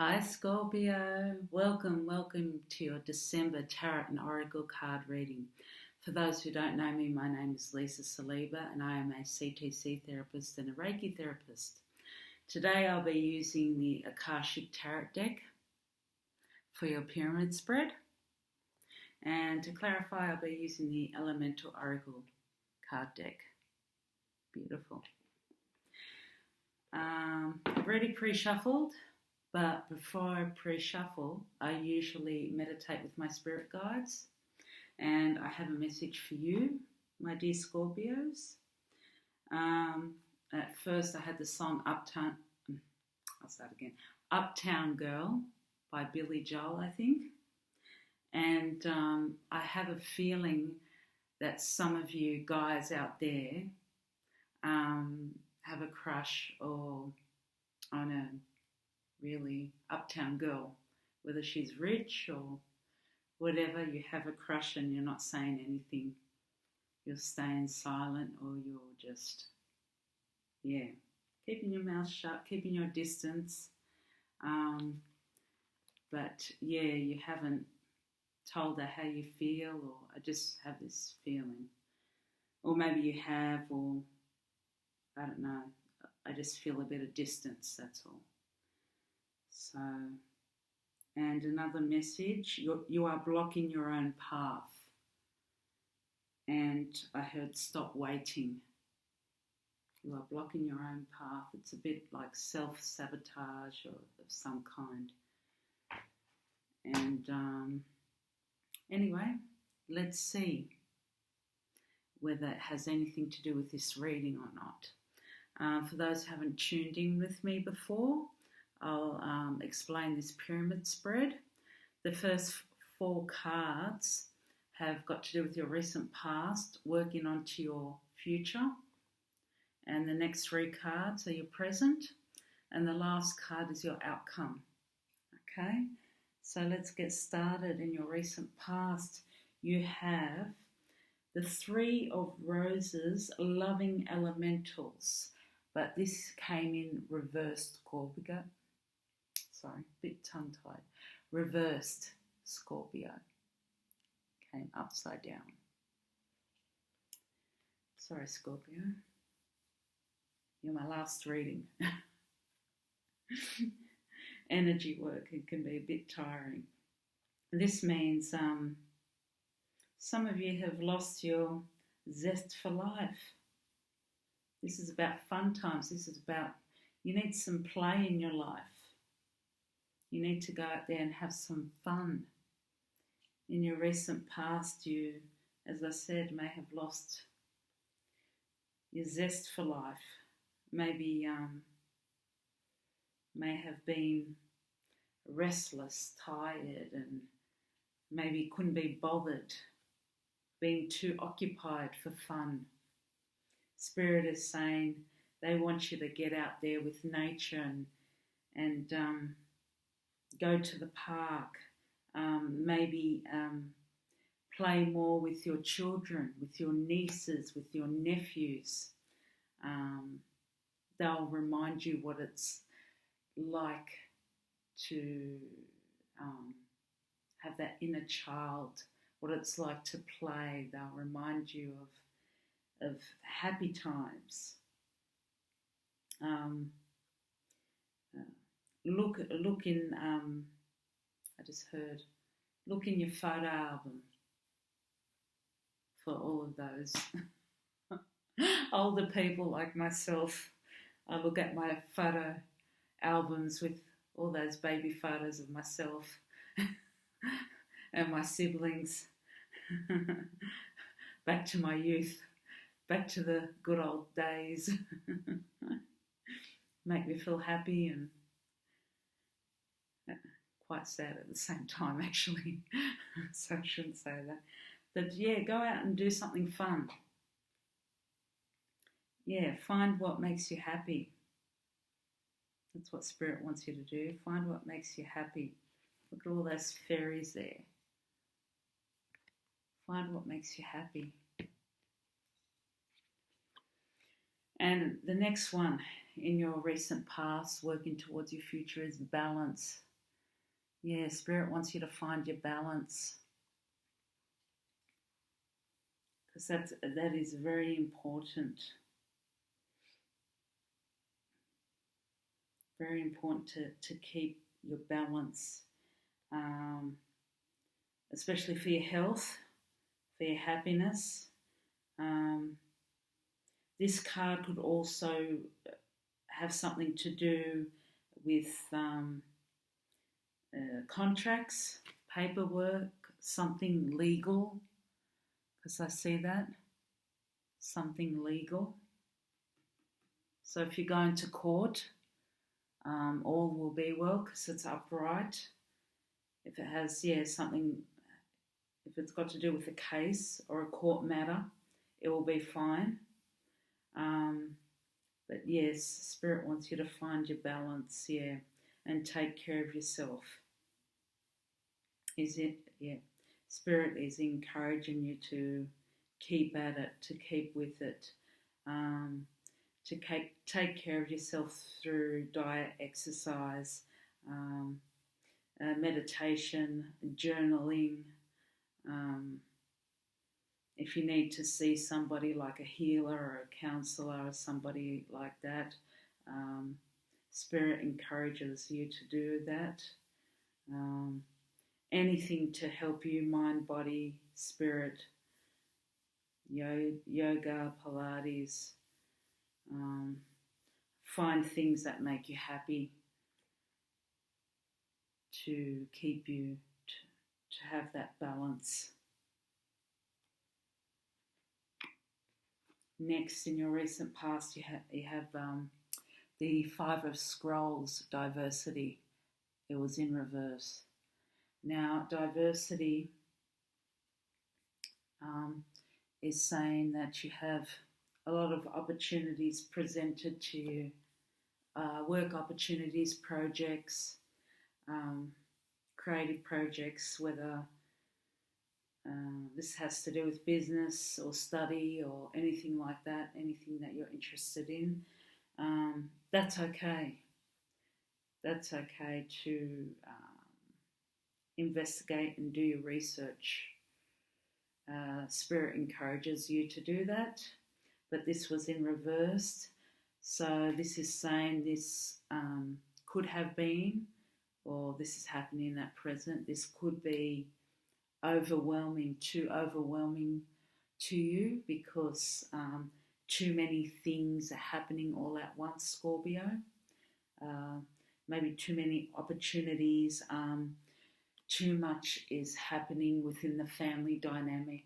Hi Scorpio, welcome to your December Tarot and Oracle card reading. For those who don't know me, my name is Lisa Saliba and I am a CTC therapist and a Reiki therapist. Today I'll be using the Akashic Tarot deck for your pyramid spread, and to clarify I'll be using the Elemental Oracle card deck. Beautiful. I've already pre-shuffled. But before I pre-shuffle, I usually meditate with my spirit guides. And I have a message for you, my dear Scorpios. At first I had the song Uptown Girl by Billy Joel, I think. And I have a feeling that some of you guys out there have a crush or on a really uptown girl, whether she's rich or whatever. You have a crush and you're not saying anything. You're staying silent, or you're just, keeping your mouth shut, keeping your distance. But you haven't told her how you feel, or I just have this feeling. Or maybe you have, or I don't know. I just feel a bit of distance, that's all. So, and another message, you are blocking your own path. And I heard stop waiting. You are blocking your own path. It's a bit like self-sabotage or of some kind. And anyway, let's see whether it has anything to do with this reading or not. For those who haven't tuned in with me before, I'll explain this pyramid spread. The first 4 cards have got to do with your recent past, working onto your future. And the next 3 cards are your present. And the last card is your outcome. Okay, so let's get started. In your recent past, you have the 3 of Roses, loving elementals. But this came in reversed, Scorpio. Sorry, a bit tongue-tied. Reversed, Scorpio. Came upside down. Sorry, Scorpio. You're my last reading. Energy work, it can be a bit tiring. This means some of you have lost your zest for life. This is about fun times. This is about, you need some play in your life. You need to go out there and have some fun. In your recent past, you, as I said, may have lost your zest for life. Maybe may have been restless, tired, and maybe couldn't be bothered, being too occupied for fun. Spirit is saying they want you to get out there with nature and go to the park, maybe play more with your children, with your nieces, with your nephews. They'll remind you what it's like to have that inner child, what it's like to play. They'll remind you of happy times. Look in, I just heard, look in your photo album for all of those older people like myself. I look at my photo albums with all those baby photos of myself and my siblings. Back to my youth, back to the good old days. Make me feel happy and quite sad at the same time, actually. So I shouldn't say that. But go out and do something fun. Find what makes you happy. That's what Spirit wants you to do. Find what makes you happy. Look at all those fairies there. Find what makes you happy. And the next one in your recent past, working towards your future, is balance. Yeah, Spirit wants you to find your balance, because that is very important. Very important to keep your balance, um, especially for your health, for your happiness. Um, this card could also have something to do with contracts, paperwork, something legal, because I see that, something legal. So if you're going to court, all will be well because it's upright. If it has, something, if it's got to do with a case or a court matter, it will be fine. But yes, Spirit wants you to find your balance, and take care of yourself. Is it? Yeah. Spirit is encouraging you to keep at it, to keep with it, to take care of yourself through diet, exercise, meditation, journaling. If you need to see somebody like a healer or a counsellor or somebody like that, Spirit encourages you to do that. Anything to help you, mind, body, spirit, yoga, Pilates. Find things that make you happy to keep you, to have that balance. Next, in your recent past, you have the Five of Scrolls, diversity. It was in reverse. Now, diversity is saying that you have a lot of opportunities presented to you, work opportunities, projects, creative projects, whether this has to do with business or study or anything like that, anything that you're interested in. That's okay. That's okay to investigate and do your research. Spirit encourages you to do that, but this was in reverse. So this is saying this could have been, or this is happening at present. This could be overwhelming, too overwhelming to you, because too many things are happening all at once, Scorpio. Maybe too many opportunities, too much is happening within the family dynamic,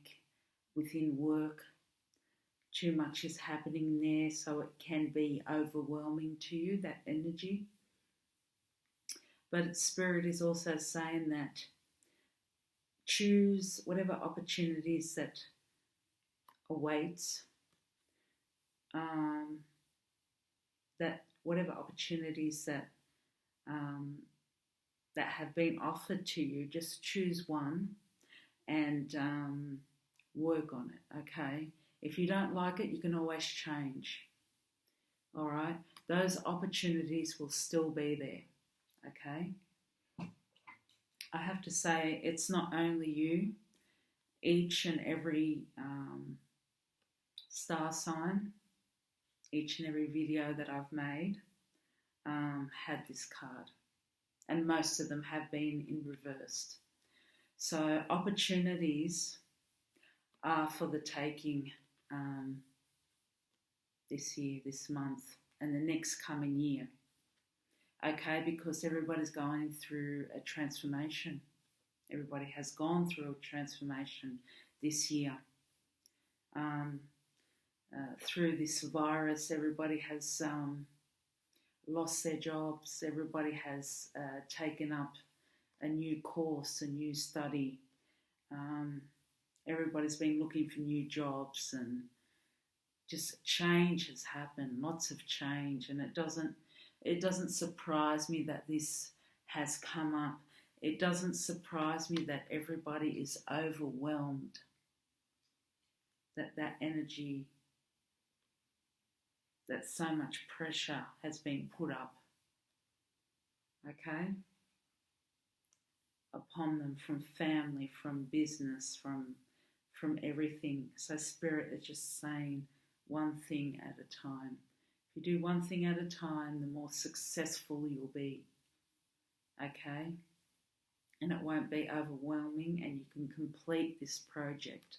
within work. Too much is happening there, so it can be overwhelming to you, that energy. But Spirit is also saying that choose whatever opportunities that awaits, that whatever opportunities that that have been offered to you, just choose one and work on it, okay? If you don't like it, you can always change, all right? Those opportunities will still be there, okay? I have to say, it's not only you. Each and every star sign, each and every video that I've made had this card. And most of them have been in reversed. So opportunities are for the taking this year, this month, and the next coming year. Okay, because everybody's going through a transformation. Everybody has gone through a transformation this year. Through this virus, everybody has lost their jobs. Everybody has taken up a new course, a new study. Everybody's been looking for new jobs, and just change has happened. Lots of change, and it doesn't surprise me that this has come up. It doesn't surprise me that everybody is overwhelmed. That energy, that so much pressure has been put up. Okay? upon them, from family, from business, from everything. So Spirit is just saying one thing at a time. If you do one thing at a time, the more successful you'll be. Okay? And it won't be overwhelming, and you can complete this project.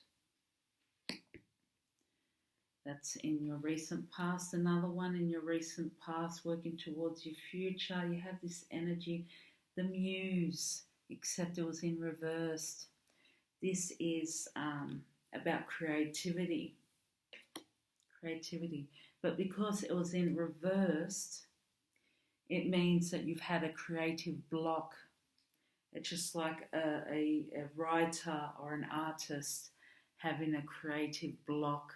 That's in your recent past. Another one in your recent past, working towards your future. You have this energy, the Muse, except it was in reversed. This is about creativity. But because it was in reversed, it means that you've had a creative block. It's just like a writer or an artist having a creative block.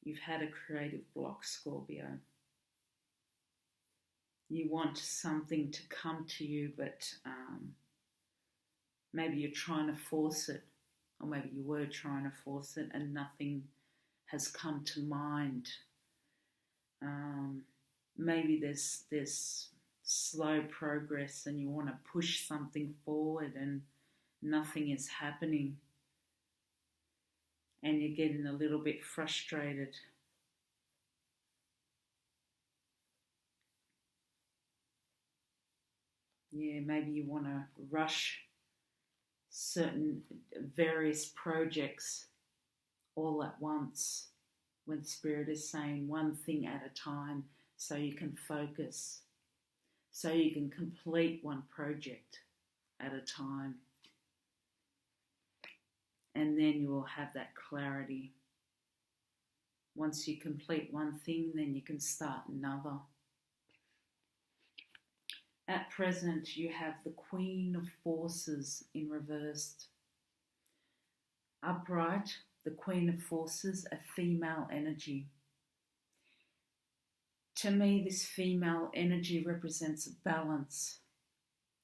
You've had a creative block, Scorpio. You want something to come to you, but maybe you're trying to force it, or maybe you were trying to force it and nothing has come to mind. Maybe there's slow progress and you want to push something forward and nothing is happening. And you're getting a little bit frustrated. Yeah, maybe you want to rush certain various projects all at once, when Spirit is saying one thing at a time, so you can focus, so you can complete one project at a time. And then you will have that clarity. Once you complete one thing, then you can start another. At present, you have the Queen of Forces in reversed. Upright, the Queen of Forces, a female energy. To me, this female energy represents balance,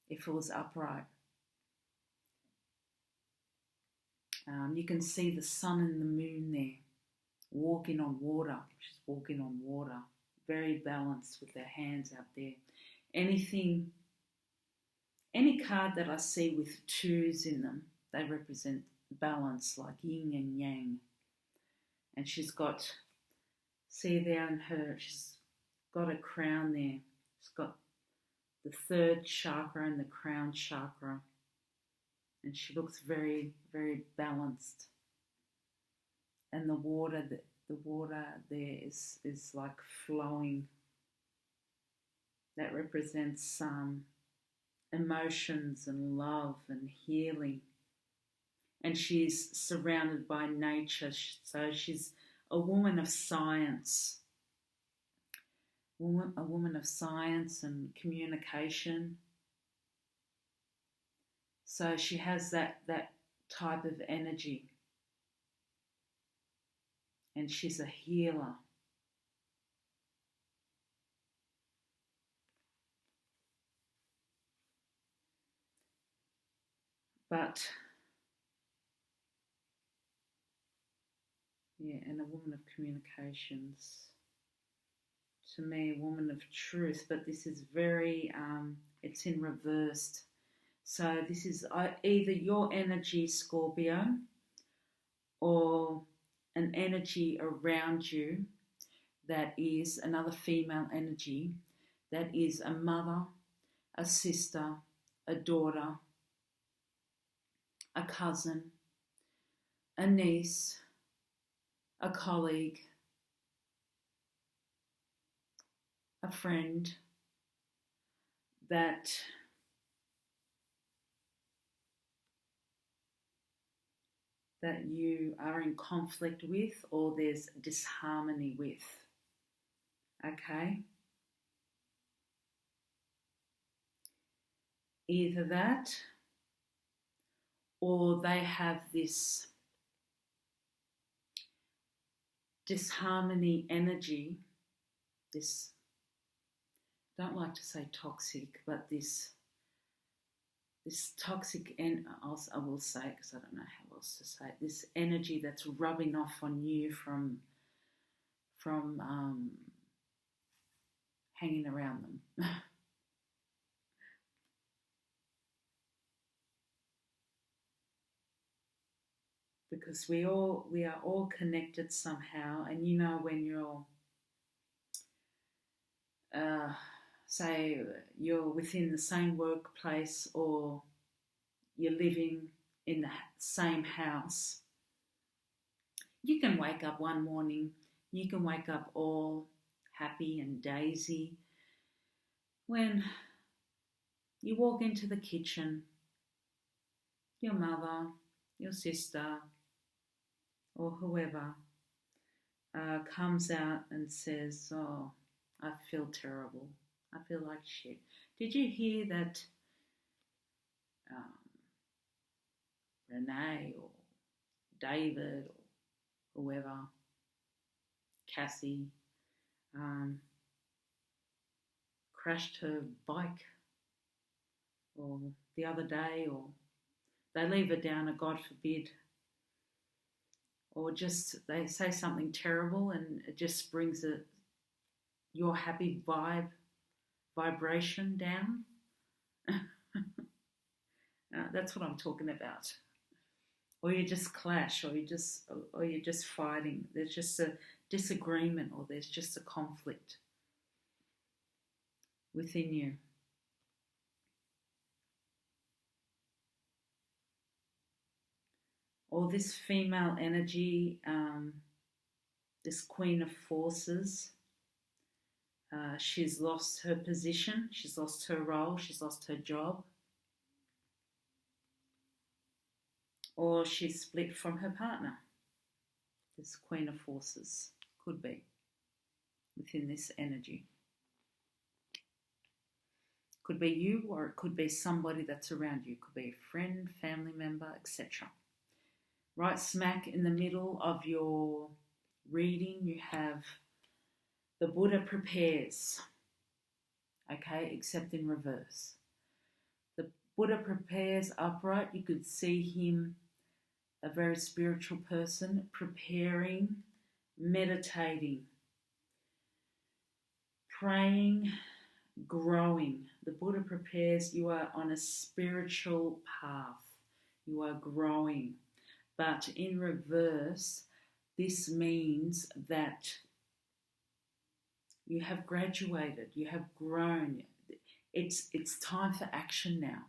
if it was upright. You can see the sun and the moon there, walking on water. She's walking on water, very balanced with her hands out there. Any card that I see with twos in them, they represent balance, like yin and yang. And she's got, see there in her, she's got a crown there. She's got the third chakra and the crown chakra. And she looks very, very balanced. And the water there is like flowing. That represents emotions and love and healing. And she's surrounded by nature, so she's a woman of science. A woman of science and communication. So she has that type of energy. And she's a healer. But, yeah, and a woman of communications. To me, a woman of truth, but this is very, it's in reversed. So this is either your energy, Scorpio, or an energy around you that is another female energy, that is a mother, a sister, a daughter, a cousin, a niece, a colleague, a friend that you are in conflict with, or there's disharmony with. Okay? Either that, or they have this disharmony energy, this, don't like to say toxic, but this toxic, and I will say it because I don't know how else to say it, this energy that's rubbing off on you from hanging around them. because we are all connected somehow. And you know, when you're say you're within the same workplace, or you're living in the same house, you can wake up one morning, you can wake up all happy and daisy when you walk into the kitchen, your mother, your sister, or whoever comes out and says, "Oh, I feel terrible. I feel like shit. Did you hear that um, Renee or David or whoever, Cassie, crashed her bike, or the other day, or they leave her down, or God forbid, or just they say something terrible and it just brings your happy vibration down." That's what I'm talking about. Or you just clash, or you're just fighting. There's just a disagreement, or there's just a conflict within you. Or this female energy, this Queen of Forces, she's lost her position, she's lost her role, she's lost her job, or she's split from her partner. This Queen of Forces could be within this energy. Could be you, or it could be somebody that's around you. It could be a friend, family member, etc. Right smack in the middle of your reading, you have the Buddha prepares, okay, except in reverse. The Buddha prepares upright. You could see him, a very spiritual person, preparing, meditating, praying, growing. The Buddha prepares, you are on a spiritual path. You are growing. But in reverse, this means that you have graduated, you have grown. It's time for action now.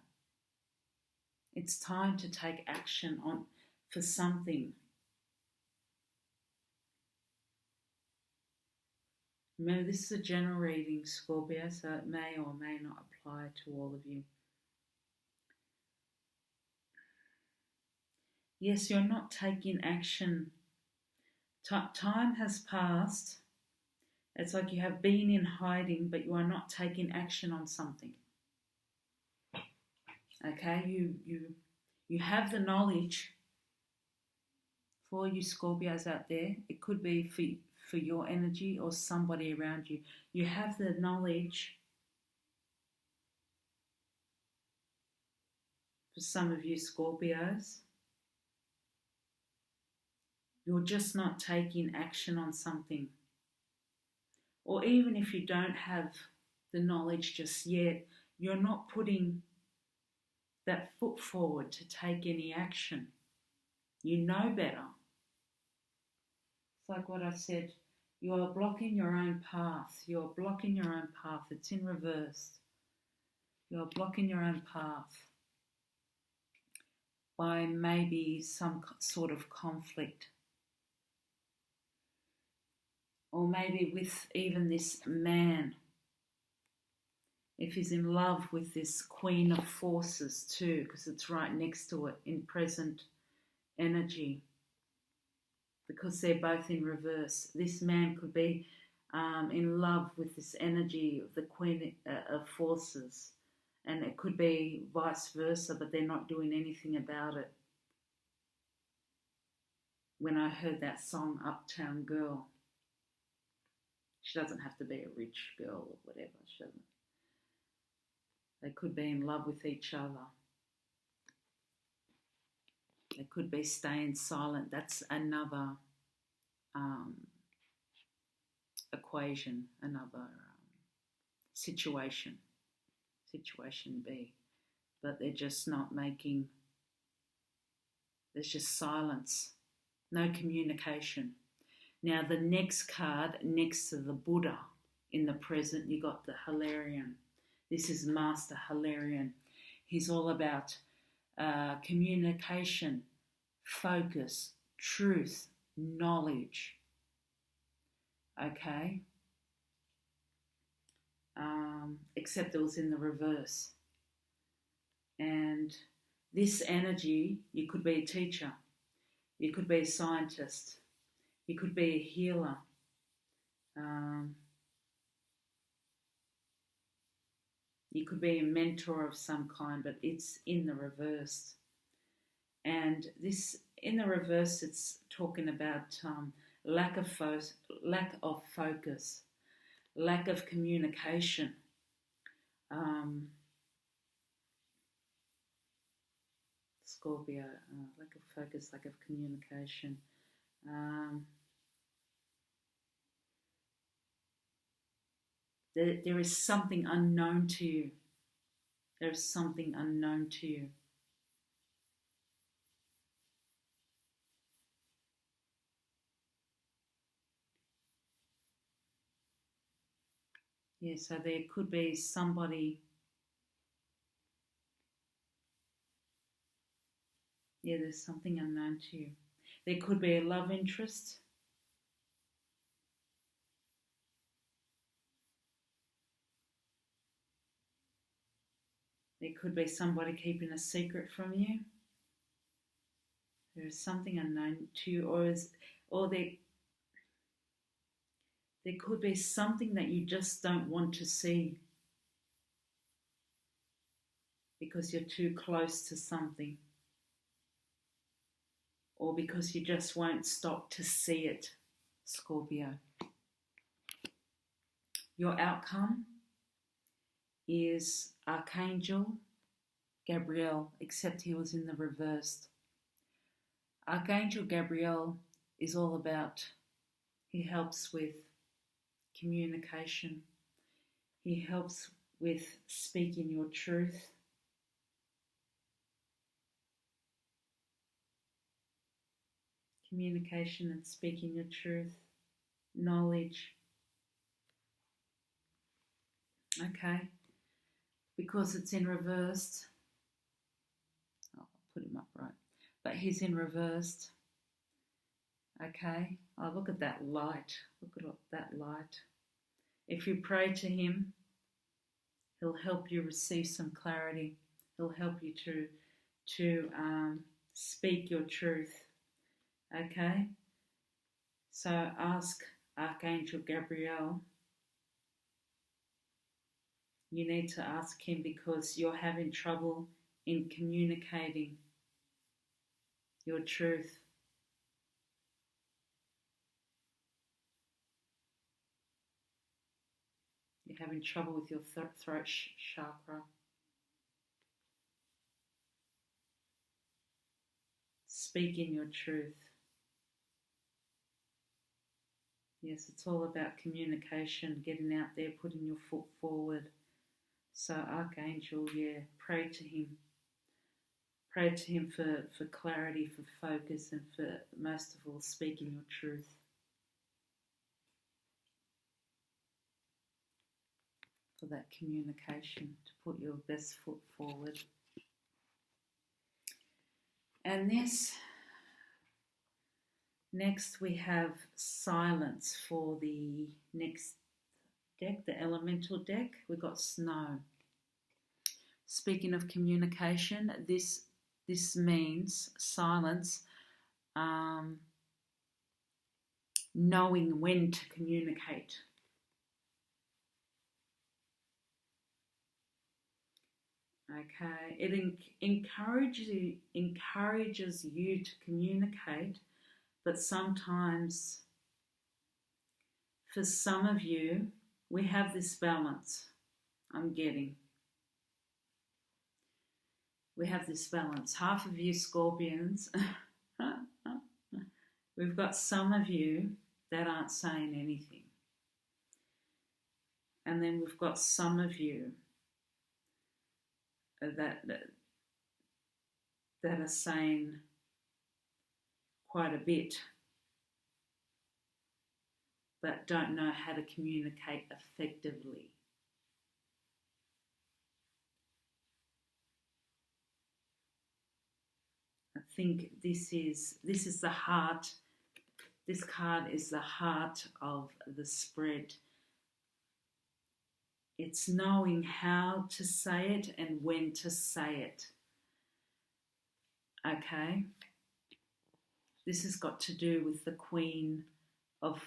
It's time to take action for something. Remember, this is a general reading, Scorpio, so it may or may not apply to all of you. Yes, you're not taking action. Time has passed. It's like you have been in hiding, but you are not taking action on something. Okay, you have the knowledge. For you Scorpios out there, it could be for your energy or somebody around you. You have the knowledge. For some of you Scorpios, you're just not taking action on something. Or even if you don't have the knowledge just yet, you're not putting that foot forward to take any action. You know better. It's like what I said, you are blocking your own path. You're blocking your own path. It's in reverse. You're blocking your own path by maybe some sort of conflict. Or maybe with even this man, if he's in love with this Queen of Forces too, because it's right next to it in present energy, because they're both in reverse. This man could be in love with this energy of the Queen of Forces, and it could be vice versa, but they're not doing anything about it. When I heard that song, Uptown Girl, she doesn't have to be a rich girl or whatever. She doesn't. They could be in love with each other. They could be staying silent. That's another equation, another situation. Situation B. But they're just not making, there's just silence. no communication. Now the next card next to the Buddha in the present, you got the Hilarion. This is Master Hilarion. He's all about communication, focus, truth, knowledge. Okay? Except it was in the reverse. And this energy, you could be a teacher, you could be a scientist, you could be a healer. You could be a mentor of some kind, but it's in the reverse. And this, in the reverse, it's talking about lack of focus, lack of communication. Scorpio, lack of focus, lack of communication. There is something unknown to you. There is something unknown to you. Yeah, so there could be somebody. Yeah, there's something unknown to you. There could be a love interest. There could be somebody keeping a secret from you. There is something unknown to you, or there could be something that you just don't want to see because you're too close to something, or because you just won't stop to see it, Scorpio. Your outcome is Archangel Gabriel, except he was in the reversed. Archangel Gabriel is all about, he helps with communication. He helps with speaking your truth. Communication and speaking your truth. Knowledge. Okay. Because it's in reversed. I'll put him up right. But he's in reversed. Okay. Oh, look at that light. Look at that light. If you pray to him, he'll help you receive some clarity. He'll help you to speak your truth. Okay? So ask Archangel Gabriel. You need to ask him because you're having trouble in communicating your truth. You're having trouble with your throat chakra. Speaking your truth. Yes, it's all about communication, getting out there, putting your foot forward. So Archangel, yeah, pray to him. Pray to him for clarity, for focus, and for, most of all, speaking your truth. For that communication, to put your best foot forward. And next we have silence for the next deck, the elemental deck. We've got snow. Speaking of communication, this means silence, knowing when to communicate. Okay, it encourages you to communicate, but sometimes, for some of you, we have this balance. I'm getting. We have this balance. Half of you Scorpions, we've got some of you that aren't saying anything. And then we've got some of you that are saying quite a bit, but don't know how to communicate effectively. I think this is the heart. This card is the heart of the spread. It's knowing how to say it and when to say it. Okay? This has got to do with the Queen of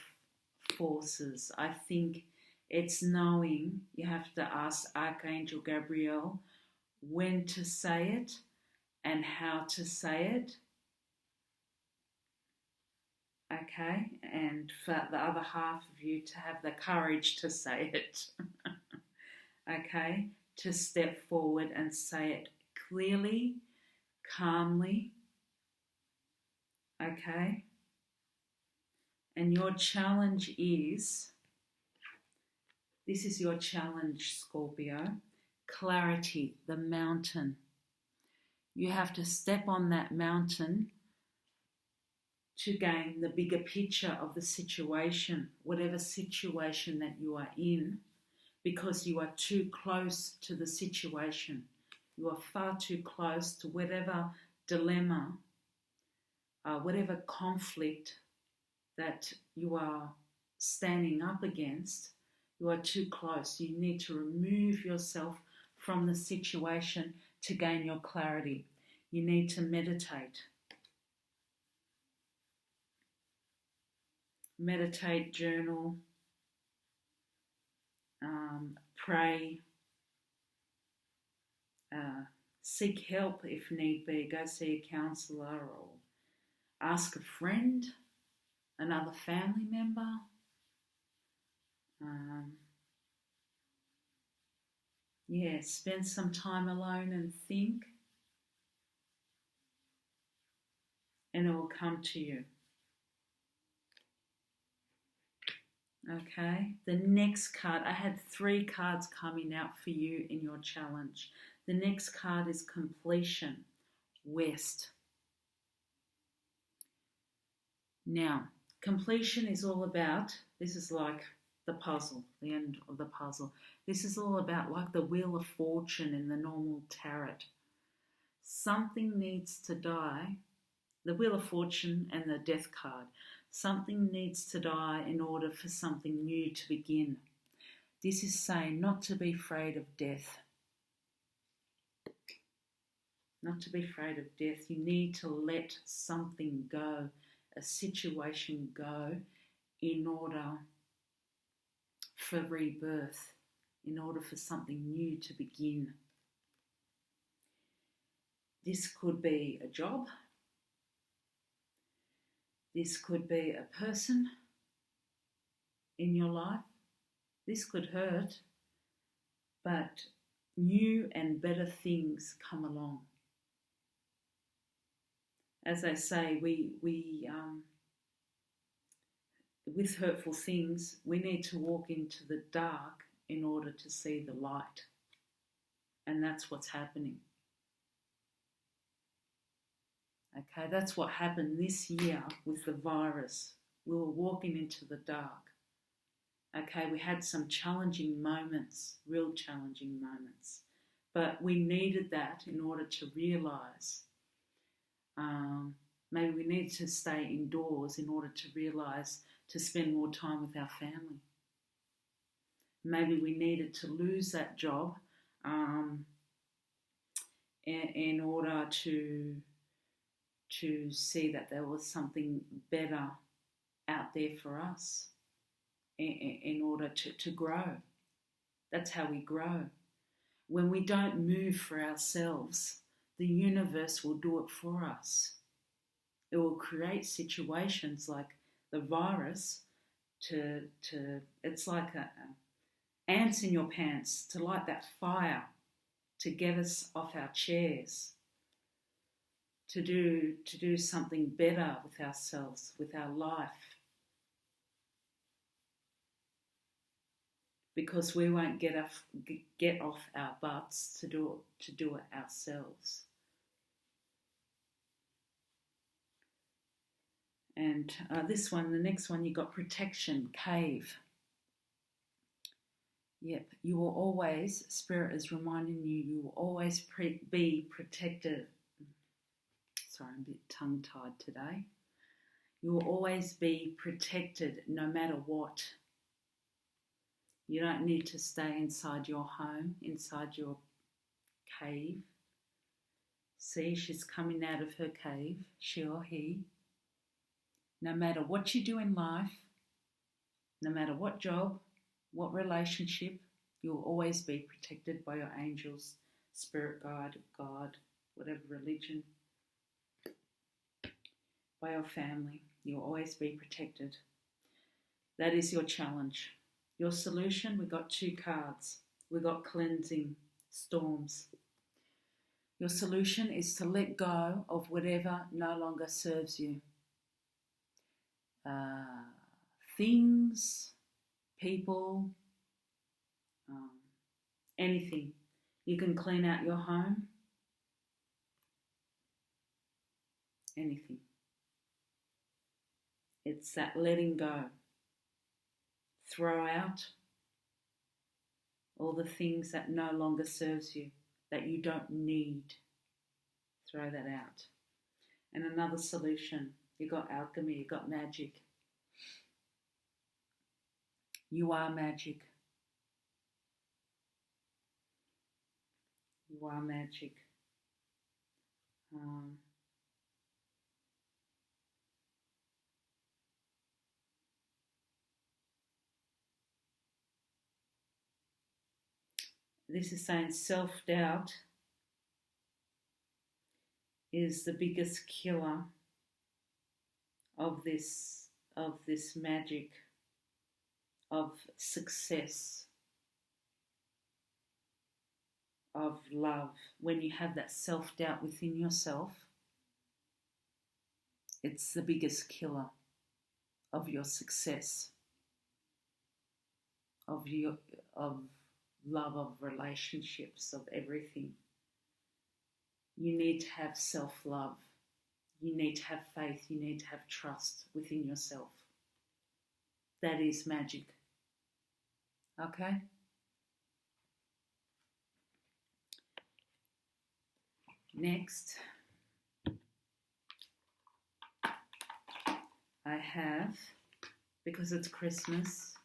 Forces. I think it's knowing, you have to ask Archangel Gabriel when to say it and how to say it. Okay? And for the other half of you to have the courage to say it. Okay? To step forward and say it clearly, calmly. Okay? And your challenge is, this is your challenge, Scorpio, clarity, the mountain. You have to step on that mountain to gain the bigger picture of the situation, whatever situation that you are in, because you are too close to the situation. You are far too close to whatever dilemma, whatever conflict that you are standing up against. You are too close. You need to remove yourself from the situation to gain your clarity. You need to meditate. Meditate, journal, pray, seek help if need be. Go see a counsellor or ask a friend, another family member. Spend some time alone and think, and it will come to you. Okay, the next card, I had 3 cards coming out for you in your challenge. The next card is completion, West. Now, completion is all about, this is like the puzzle, the end of the puzzle. This is all about like the Wheel of Fortune in the normal tarot. Something needs to die, the Wheel of Fortune and the Death card. Something needs to die in order for something new to begin. This is saying not to be afraid of death. Not to be afraid of death. You need to let something go, a situation go, in order for rebirth, in order for something new to begin. This could be a job. This could be a person in your life. This could hurt, but new and better things come along. As I say, we with hurtful things, we need to walk into the dark in order to see the light. And that's what's happening. Okay, that's what happened this year with the virus. We were walking into the dark. Okay, we had some challenging moments, real challenging moments. But we needed that in order to realise. Maybe we need to stay indoors in order to realise to spend more time with our family. Maybe we needed to lose that job in order to see that there was something better out there for us in order to grow. That's how we grow. When we don't move for ourselves, the universe will do it for us. It will create situations like the virus it's like ants in your pants to light that fire, to get us off our chairs, to do something better with ourselves, with our life. Because we won't get off our butts to do it ourselves. And this one, the next one, you got protection, cave. Yep, you will always, Spirit is reminding you, you will always be protected. Sorry, I'm a bit tongue-tied today. You will always be protected no matter what. You don't need to stay inside your home, inside your cave. See, she's coming out of her cave, she or he. No matter what you do in life, no matter what job, what relationship, you'll always be protected by your angels, spirit guide, God, whatever religion, by your family. You'll always be protected. That is your challenge. Your solution, we got 2 cards. We got cleansing, storms. Your solution is to let go of whatever no longer serves you. Things, people, anything. You can clean out your home. Anything. It's that letting go. Throw out all the things that no longer serves you, that you don't need. Throw that out. And another solution, you got alchemy, you got magic. You are magic. You are magic. This is saying self-doubt is the biggest killer of this magic of success, of love. When you have that self-doubt within yourself, it's the biggest killer of your success, of love, of relationships, of everything. You need to have self-love. You need to have faith. You need to have trust within yourself. That is magic. Okay? Next, I have, because it's Christmas,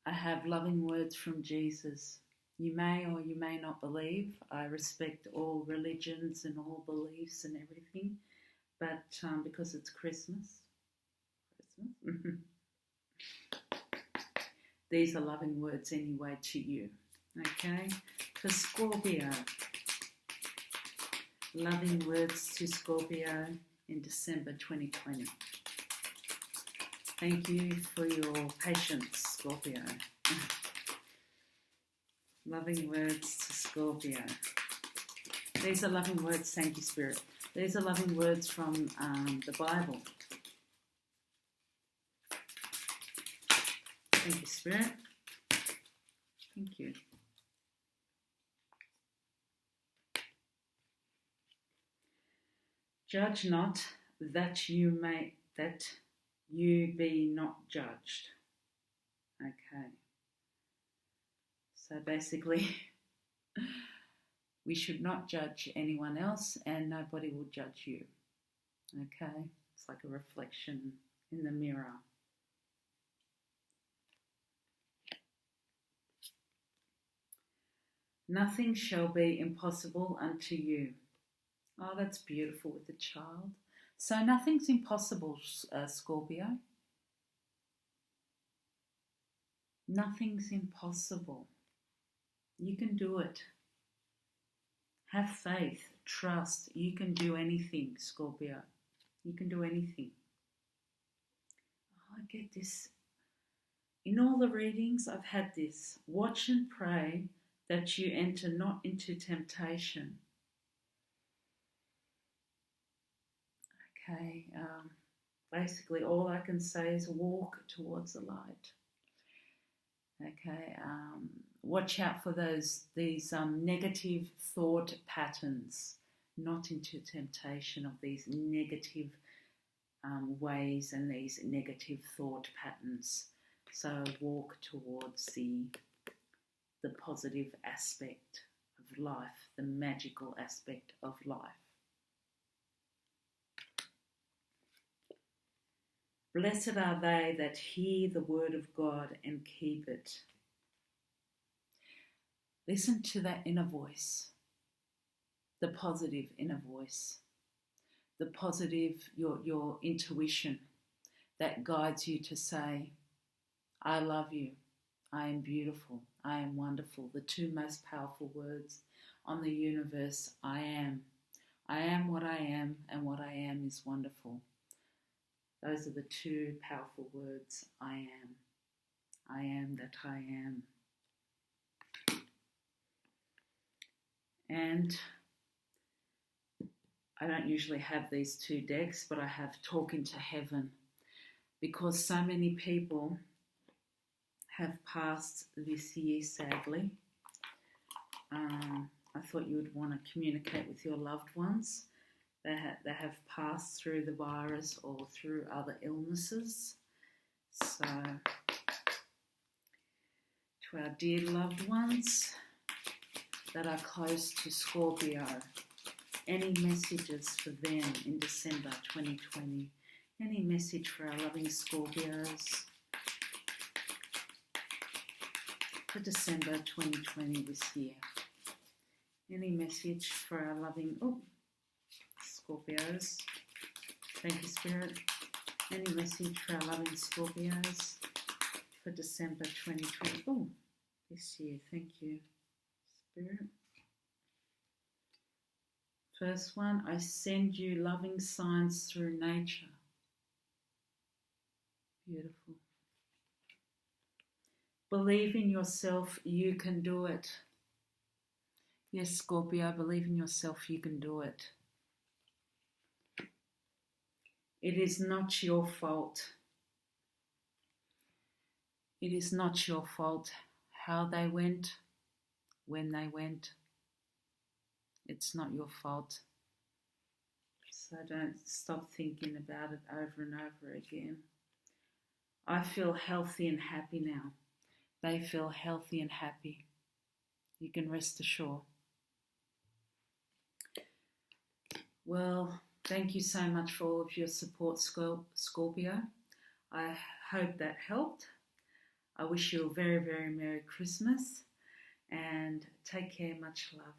I have loving words from Jesus. You may or you may not believe. I respect all religions and all beliefs and everything. But because it's Christmas, these are loving words anyway to you. Okay? For Scorpio, loving words to Scorpio in December 2020. Thank you for your patience, Scorpio. Loving words to Scorpio. These are loving words, thank you, Spirit. These are loving words from the Bible. Thank you, Spirit. Thank you. Judge not that you be not judged. Okay. So basically, we should not judge anyone else and nobody will judge you. Okay? It's like a reflection in the mirror. Nothing shall be impossible unto you. Oh, that's beautiful with the child. So nothing's impossible, Scorpio. Nothing's impossible. You can do it. Have faith, trust. You can do anything, Scorpio. You can do anything. Oh, I get this. In all the readings, I've had this. Watch and pray that you enter not into temptation. Okay, basically all I can say is walk towards the light. Okay, watch out for these negative thought patterns, not into temptation of these negative ways and these negative thought patterns. So walk towards the positive aspect of life, the magical aspect of life. Blessed are they that hear the word of God and keep it. Listen to that inner voice, the positive inner voice, the positive, your intuition that guides you to say, I love you, I am beautiful, I am wonderful. The two most powerful words on the universe, I am. I am what I am, and what I am is wonderful. Those are the two powerful words, I am. I am that I am. And I don't usually have these two decks, but I have Talking to Heaven, because so many people have passed this year, sadly. I thought you would want to communicate with your loved ones that have passed through the virus or through other illnesses. So, to our dear loved ones that are close to Scorpio, any messages for them in December 2020? Any message for our loving Scorpios for December 2020 this year? Any message for our loving Scorpios? Thank you, Spirit. Any message for our loving Scorpios for December 2020? This year. Thank you, Spirit. First one, I send you loving signs through nature. Beautiful. Believe in yourself, you can do it. Yes, Scorpio, believe in yourself, you can do it. It is not your fault. It is not your fault how they went, when they went. It's not your fault. So don't stop thinking about it over and over again. I feel healthy and happy now. They feel healthy and happy. You can rest assured. Well, thank you so much for all of your support, Scorpio. I hope that helped. I wish you a very, very Merry Christmas and take care. Much love.